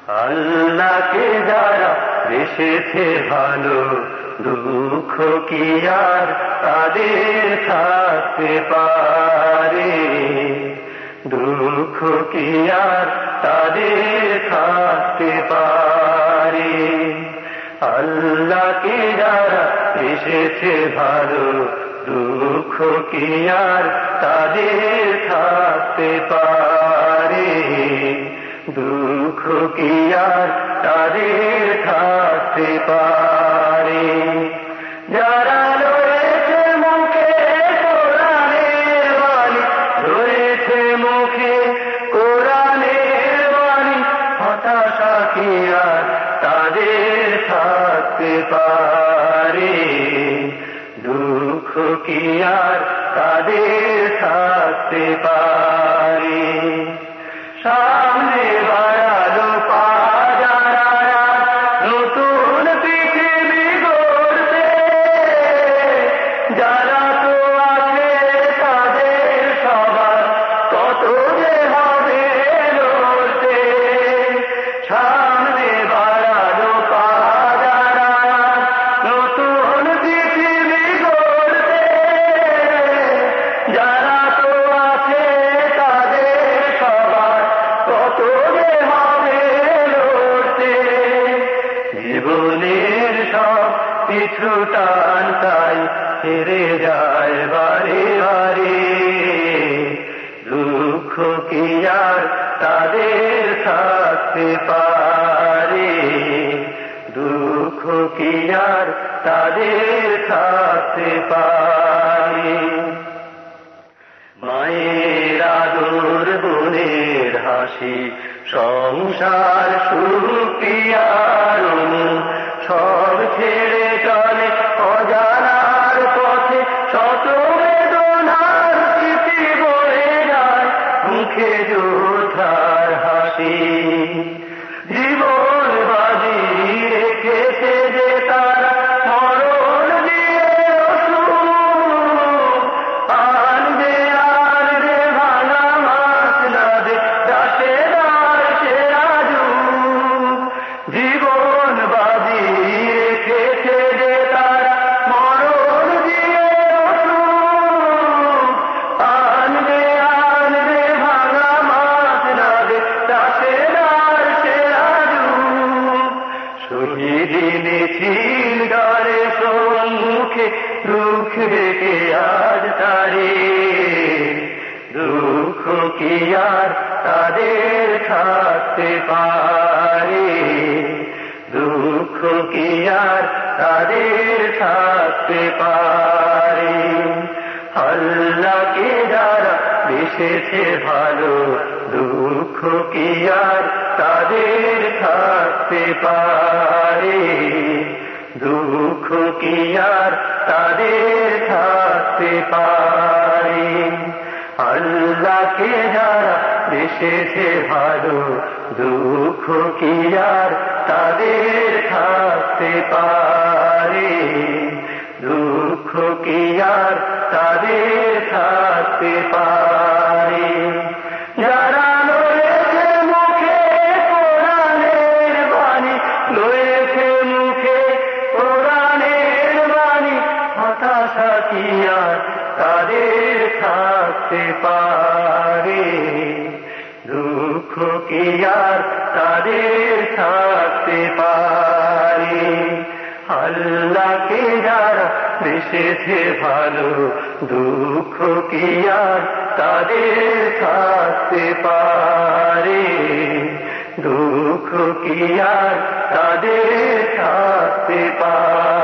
আল্লাহকে যারা বেসেছে ভালো, দুঃখ কি আর তাদের থাকতে পারে? দুঃখ কি আর তাদের থাকতে পারে? আল্লাহকে যারা বেসেছে ভালো, দুঃখ কি আর তাদের থাকতে পারে? দুঃখ কি আর তাদের থাকতে পারে? যারা রয়েছে মুখে কোরআনের বাণী, রয়েছে মুখে কোরআনের বাণী, হতাশা কি আর তাদের থাকতে পারে? দুঃখ কি আর তাদের থাকতে পারে? সামনে বাড়ালো পা যারা নতুন পৃথিবী গড়তে, যারা তো আছে তাদের সবার কত যে হবে লড়তে। সামনে বাড়ালো পা যারা নতুন পৃথিবী গড়তে, যারা তো আছে তাদের সবার কত যে হবে লড়তে। জীবনের সব কিছু টান তাই হেরে যায় বারে বারে। দুঃখ কি আর তাদের থাকতে পারে? দুঃখ কি আর তাদের থাকতে পারে? মায়ের আদর, বোনের হাসি, সংসার সুপিয়ার সব ছেড়ে চলে অজানার পথে। শত বেদনার স্মৃতি বয়ে যায় মুখে যোদ্ধার হাসি। জীবন বাজি রেখেছে যে তারা মরণ দিয়ে ওষুধ, আনবে আনবে ভাঙা মাছ নদে দাসে দাসে রাজু। জীবন বাজি রেখেছে যে তারা মরণ দিয়ে ওষুধ, আনবে আনবে ভাঙা মাছ নদে দাসে দাসে রাজু। শহীদ মিছিল গারে সম্মুখে রুখ রেখে আজ তারে। দুঃখ কি আর তাদের থাকতে পারে? দুঃখ কি আর তাদের থাকতে পারে? আল্লাহকে যারা বেসেছে ভালো, দুঃখ কি আর তাদের থাকতে পারে? দুঃখ কি আর তাদের থাকতে পারে? আল্লাহকে যারা বেসেছে ভালো, দুঃখ কি আর তাদের থাকতে পারে? দুঃখ কি আর তাদের থাকতে পারে? যারা রয়েছে মুখে কোরআনের বাণী, রয়েছে মুখে কোরআনের বাণী, হতাশা কি আর তাদের থাকতে পারে? দুঃখ কি আর তাদের থাকতে পারে? আল্লাহকে যারা বেসেছে ভালো, দুঃখ কি আর তাদের থাকতে পারে? দুঃখ কি আর তাদের থাকতে পারে?